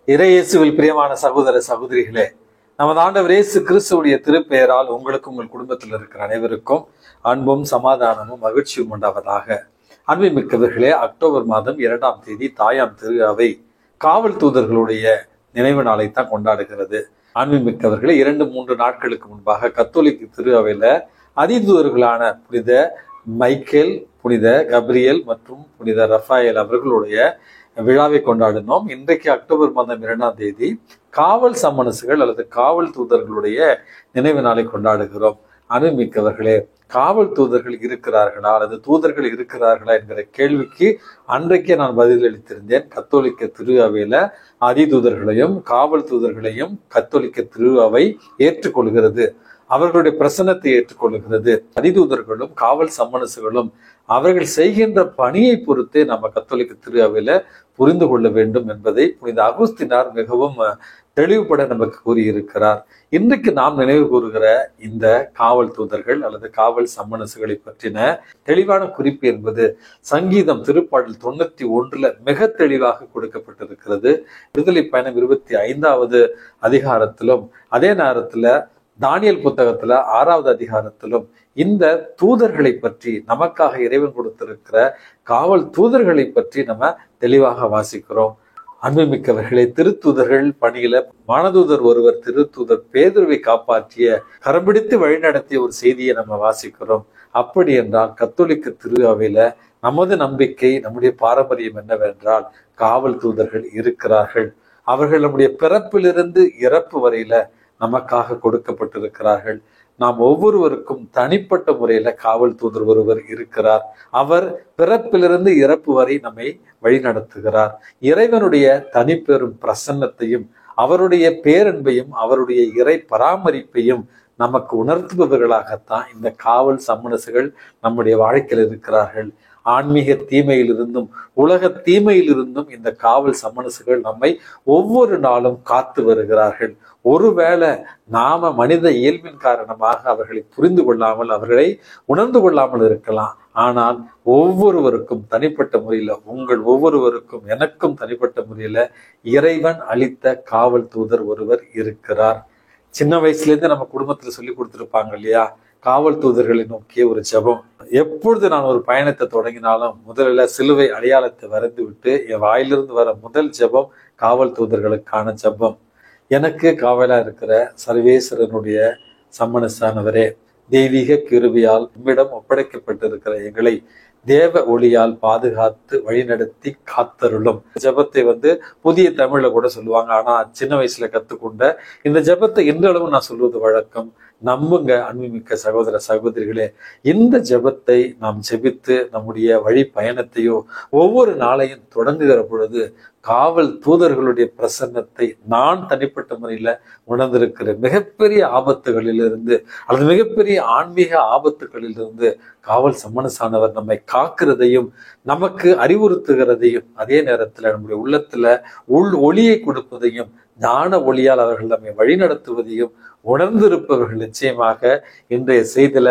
இறையேசுவில் பிரியமான சகோதர சகோதரிகளே, நமது ஆண்டவர் இயேசு கிறிஸ்துவுடைய திருப்பெயரால் உங்களுக்கும் உங்கள் குடும்பத்தில் இருக்கிற அனைவருக்கும் அன்பும் சமாதானமும் மகிழ்ச்சியும் உண்டாவதாக. அன்புமிக்கவர்களே, அக்டோபர் மாதம் 2ஆம் தேதி தாயாம் திரு அவை காவல் தூதர்களுடைய நினைவு நாளை தான் கொண்டாடுகிறது. அன்புமிக்கவர்களே, 2-3 நாட்களுக்கு முன்பாக கத்தோலிக்க திரு அவையில அதிதூதர்களான புனித மைக்கேல், புனித கப்ரியேல் மற்றும் புனித ரஃபாயேல் அவர்களுடைய விழாவை கொண்டாடினோம். இன்றைக்கு அக்டோபர் மாதம் 2ஆம் தேதி காவல் சம்மனசுகள் அல்லது காவல் தூதர்களுடைய நினைவு நாளை கொண்டாடுகிறோம். அன்புமிக்கவர்களே, காவல் தூதர்கள் இருக்கிறார்களா அல்லது தூதர்கள் இருக்கிறார்களா என்கிற கேள்விக்கு அன்றைக்கே நான் பதிலளித்திருந்தேன். கத்தோலிக்க திரு அவையில அதிதூதர்களையும் காவல் தூதர்களையும் கத்தோலிக்க திரு அவை ஏற்றுக்கொள்கிறது, அவர்களுடைய பிரசன்னத்தை ஏற்றுக்கொள்கிறது. அதிதூதர்களும் காவல் சம்மனசுகளும் அவர்கள் செய்கின்ற பணியை பொறுத்தே நம்ம கத்தோலிக்க திரு அவையில புரிந்து கொள்ள வேண்டும் என்பதை புனித அகுஸ்தினார் மிகவும் தெளிவுபட நமக்கு கூறியிருக்கிறார். இன்றைக்கு நாம் நினைவு கூறுகிற இந்த காவல் தூதர்கள் அல்லது காவல் சம்மனசுகளை பற்றின தெளிவான குறிப்பு என்பது சங்கீதம் திருப்பாடல் 91 மிக தெளிவாக கொடுக்கப்பட்டிருக்கிறது. விடுதலை பயணம் 25வது அதிகாரத்திலும் அதே நேரத்துல தானியேல் புத்தகத்துல 6வது அதிகாரத்திலும் இந்த தூதர்களை பற்றி, நமக்காக இறைவன் கொடுத்திருக்கிற காவல் தூதர்களை பற்றி நம்ம தெளிவாக வாசிக்கிறோம். அன்புமிக்கவர்களே, திருத்தூதர்கள் பணியில மானதூதர் ஒருவர் திருத்தூதர் பேதுருவை காப்பாற்றிய, கரம்பிடித்து வழிநடத்திய ஒரு செய்தியை நம்ம வாசிக்கிறோம். அப்படி என்றால் கத்தோலிக்க திரு அவையில நமது நம்பிக்கை, நம்முடைய பாரம்பரியம் என்னவென்றால் காவல் தூதர்கள் இருக்கிறார்கள். அவர்கள் நம்முடைய பிறப்பிலிருந்து இறப்பு வரையில நமக்காக கொடுக்கப்பட்டிருக்கிறார்கள். நாம் ஒவ்வொருவருக்கும் தனிப்பட்ட முறையில காவல் தூதர் ஒருவர் இருக்கிறார். அவர் பிறப்பிலிருந்து இறப்பு வரை நம்மை வழிநடத்துகிறார். இறைவனுடைய தனிப்பெரும் பிரசன்னத்தையும் அவருடைய பேரன்பையும் அவருடைய இறை பராமரிப்பையும் நமக்கு உணர்த்துபவர்களாகத்தான் இந்த காவல் சம்மனசுகள் நம்முடைய வாழ்க்கையில் இருக்கிறார்கள். ஆன்மீக தீமையிலிருந்தும் உலக தீமையிலிருந்தும் இந்த காவல் சம்மனசுகள் நம்மை ஒவ்வொரு நாளும் காத்து வருகிறார்கள். ஒருவேளை நாம மனித இயல்பின் காரணமாக அவர்களை புரிந்து கொள்ளாமல், அவர்களை உணர்ந்து கொள்ளாமல் இருக்கலாம். ஆனால் ஒவ்வொருவருக்கும் தனிப்பட்ட முறையில, உங்கள் ஒவ்வொருவருக்கும் எனக்கும் தனிப்பட்ட முறையில இறைவன் அளித்த காவல் தூதர் ஒருவர் இருக்கிறார். சின்ன வயசுல இருந்து நம்ம குடும்பத்துல சொல்லி கொடுத்துருப்பாங்க இல்லையா, காவல் தூதர்களை நோக்கிய ஒரு ஜெபம். எப்பொழுது நான் ஒரு பயணத்தை தொடங்கினாலும் முதலில் சிலுவை அடையாளத்தை வரைந்து விட்டு என் வாயிலிருந்து வர முதல் ஜெபம் காவல் தூதர்களுக்கான ஜெபம். எனக்கு காவலா இருக்கிற சர்வேஸ்வரனுடைய சம்மனசானவரே, தெய்வீக கிருபையால் உம்மிடம் ஒப்படைக்கப்பட்டிருக்கிற எங்களை தேவ ஒளியால் பாதுகாத்து வழிநடத்தி காத்தருளும். ஜெபத்தை புதிய தமிழ்ல கூட சொல்லுவாங்க. ஆனா சின்ன வயசுல கத்துக்கொண்ட இந்த ஜெபத்தை இன்றளவும் நான் சொல்வது வழக்கம். நம்புங்க அன்புமிக்க சகோதர சகோதரிகளே, இந்த ஜெபத்தை நாம் ஜெபித்து நம்முடைய வழி பயணத்தையோ ஒவ்வொரு நாளையும் தொடங்குகிற பொழுது காவல் தூதர்களுடைய பிரசன்னத்தை நான் தனிப்பட்ட முறையில உணர்ந்திருக்கிற மிகப்பெரிய ஆபத்துகளிலிருந்து அல்லது மிகப்பெரிய ஆன்மீக ஆபத்துகளிலிருந்து காவல் சம்மனசானவர் நம்மை காக்கிறதையும் நமக்கு அறிவுறுத்துகிறதையும் அதே நேரத்துல நம்முடைய உள்ளத்துல ஒளியை கொடுப்பதையும் ஞான ஒளியால் அவர்கள் நம்மை வழிநடத்துவதையும் உணர்ந்திருப்பவர்கள் நிச்சயமாக இன்றைய செய்தியில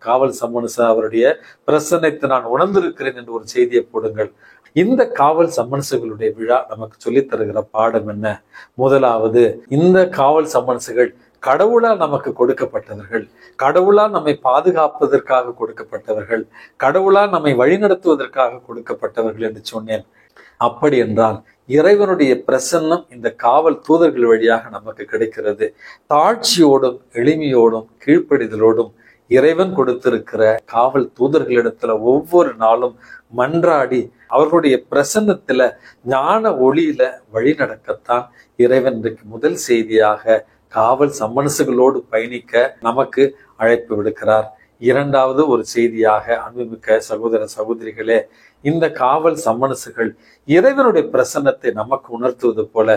காவல் சம்மனசா அவருடைய பிரசன்னத்தை நான் உணர்ந்திருக்கிறேன் என்று ஒரு செய்தியை போடுங்கள். இந்த காவல் சம்மனசுகளுடைய விழா நமக்கு சொல்லித் தருகிற பாடம் என்ன? முதலாவது, இந்த காவல் சம்மனசுகள் கடவுளால் நமக்கு கொடுக்கப்பட்டவர்கள், கடவுளால் நம்மை பாதுகாப்பதற்காக கொடுக்கப்பட்டவர்கள், கடவுளால் நம்மை வழிநடத்துவதற்காக கொடுக்கப்பட்டவர்கள் என்று சொன்னேன். அப்படி என்றால் இறைவனுடைய பிரசன்னம் இந்த காவல் தூதர்கள் வழியாக நமக்கு கிடைக்கிறது. தாழ்ச்சியோடும் எளிமையோடும் கீழ்ப்படிதலோடும் இறைவன் கொடுத்திருக்கிற காவல் தூதர்களிடத்துல ஒவ்வொரு நாளும் மன்றாடி அவர்களுடைய பிரசன்னத்துல ஞான ஒளியில வழி நடக்கத்தான் இறைவன் இன்றைக்கு முதல் செய்தியாக காவல் சம்மனசுகளோடு பயணிக்க நமக்கு அழைப்பு விடுக்கிறார். இரண்டாவது ஒரு செய்தியாக, அன்புமிக்க சகோதர சகோதரிகளே, இந்த காவல் சம்மனசுகள் இறைவனுடைய பிரசன்னத்தை நமக்கு உணர்த்துவது போல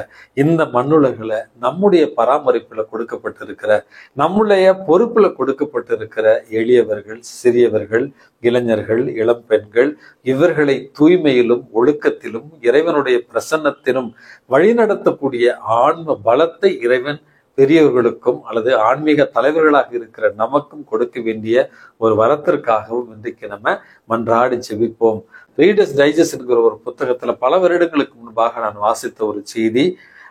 இந்த மண்ணுலகில நம்முடைய பராமரிப்புல கொடுக்கப்பட்டிருக்கிற, நம்முடைய பொறுப்புல கொடுக்கப்பட்டிருக்கிற எளியவர்கள், சிறியவர்கள், இளைஞர்கள், இளம் பெண்கள், இவர்களை தூய்மையிலும் ஒழுக்கத்திலும் இறைவனுடைய பிரசன்னத்திலும் வழிநடத்தக்கூடிய ஆன்ம பலத்தை இறைவன் பெரியவர்களுக்கும் அல்லது ஆன்மீக தலைவர்களாக இருக்கிற நமக்கும் கொடுக்க வேண்டிய ஒரு வரத்திற்காகவும் இன்றைக்கு நம்ம மன்றாடி ஜெபிப்போம். ரீடர்ஸ் டைஜஸ்ட் என்கிற ஒரு புத்தகத்துல பல வருடங்களுக்கு முன்பாக நான் வாசித்த ஒரு செய்தி,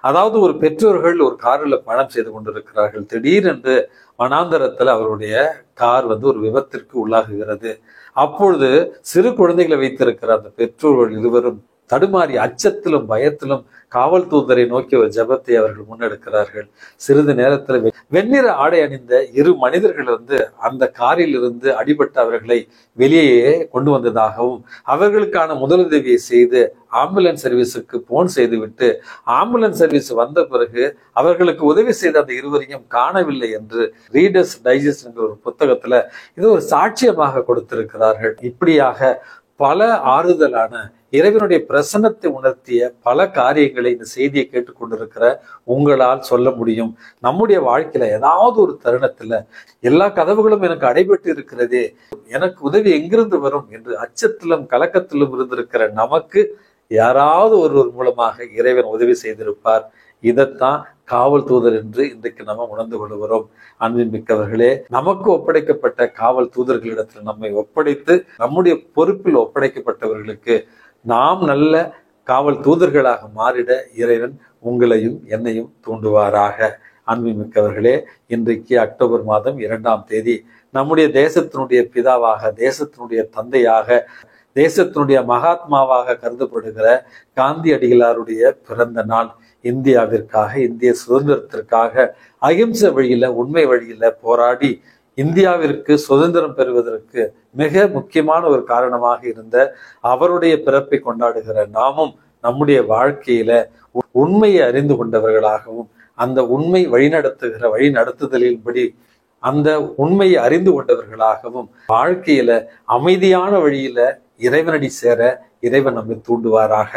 அதாவது ஒரு பெற்றோர்கள் ஒரு காரில் பயணம் செய்து கொண்டிருக்கிறார்கள். திடீரென்று வனாந்தரத்தில் அவருடைய கார் ஒரு விபத்திற்கு உள்ளாகுகிறது. அப்பொழுது சிறு குழந்தைகளை வைத்திருக்கிற அந்த பெற்றோர்கள் இருவரும் தடுமாறி அச்சத்திலும் பயத்திலும் காவல் தூதரை நோக்கி ஒரு ஜெபத்தை அவர்கள் முன்னெடுக்கிறார்கள். சிறிது நேரத்தில் வெண்ணிற ஆடை அணிந்த இரு மனிதர்கள் அந்த காரில் இருந்து அடிபட்ட அவர்களை வெளியே கொண்டு வந்ததாகவும் அவர்களுக்கான முதலுதவியை செய்து ஆம்புலன்ஸ் சர்வீஸுக்கு போன் செய்துவிட்டு ஆம்புலன்ஸ் சர்வீஸ் வந்த பிறகு அவர்களுக்கு உதவி செய்த அந்த இருவரையும் காணவில்லை என்று ரீடர்ஸ் டைஜஸ்ட் என்ற ஒரு புத்தகத்துல இது ஒரு சாட்சியமாக கொடுத்திருக்கிறார்கள். இப்படியாக பல ஆறுதலான இறைவனுடைய பிரசன்னத்தை உணர்த்திய பல காரியங்களை இந்த செய்தியை கேட்டுக்கொண்டிருக்கிற உங்களால் சொல்ல முடியும். நம்முடைய வாழ்க்கையில ஏதாவது ஒரு தருணத்துல எல்லா கதவுகளும் எனக்கு அடைபட்டு இருக்கிறதே, எனக்கு உதவி எங்கிருந்து வரும் என்று அச்சத்திலும் கலக்கத்திலும் இருந்திருக்கிற நமக்கு யாராவது ஒருவர் மூலமாக இறைவன் உதவி செய்திருப்பார். இதைத்தான் காவல் தூதர் என்று இன்றைக்கு நம்ம உணர்ந்து கொள்கிறோம். அன்பின் மிக்கவர்களே, நமக்கு ஒப்படைக்கப்பட்ட காவல் தூதர்களிடத்தில் நம்மை ஒப்படைத்து நம்முடைய பொறுப்பில் ஒப்படைக்கப்பட்டவர்களுக்கு நாம் நல்ல காவல் தூதர்களாக மாறிட இறைவன் உங்களையும் என்னையும் தூண்டுவாராக. அன்பின் மிக்கவர்களே, இன்றைக்கு அக்டோபர் மாதம் 2ஆம் தேதி நம்முடைய தேசத்தினுடைய பிதாவாக, தேசத்தினுடைய தந்தையாக, தேசத்தினுடைய மகாத்மாவாக கருதப்படுகிற காந்தியடிகளாருடைய பிறந்த நாள். இந்தியாவிற்காக, இந்திய சுதந்திரத்திற்காக அகிம்சை வழியில, உண்மை வழியில போராடி இந்தியாவிற்கு சுதந்திரம் பெறுவதற்கு மிக முக்கியமான ஒரு காரணமாக இருந்த அவருடைய பிறப்பை கொண்டாடுகிற நாமும் நம்முடைய வாழ்க்கையில உண்மையை அறிந்து கொண்டவர்களாகவும் அந்த உண்மை வழிநடத்துதலின்படி அந்த உண்மையை அறிந்து கொண்டவர்களாகவும் வாழ்க்கையில அமைதியான வழியில இறைவனடி சேர இறைவன் நம்மை தூண்டுவாராக.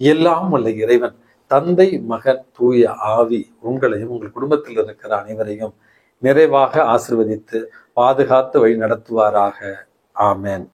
எல்லாம் வல்ல இறைவன் தந்தை, மகன், தூய ஆவி உங்களையும் உங்கள் குடும்பத்தில் இருக்கிற அனைவரையும் நிறைவாக ஆசீர்வதித்து பாதுகாத்து வழி நடத்துவாராக. ஆமென்.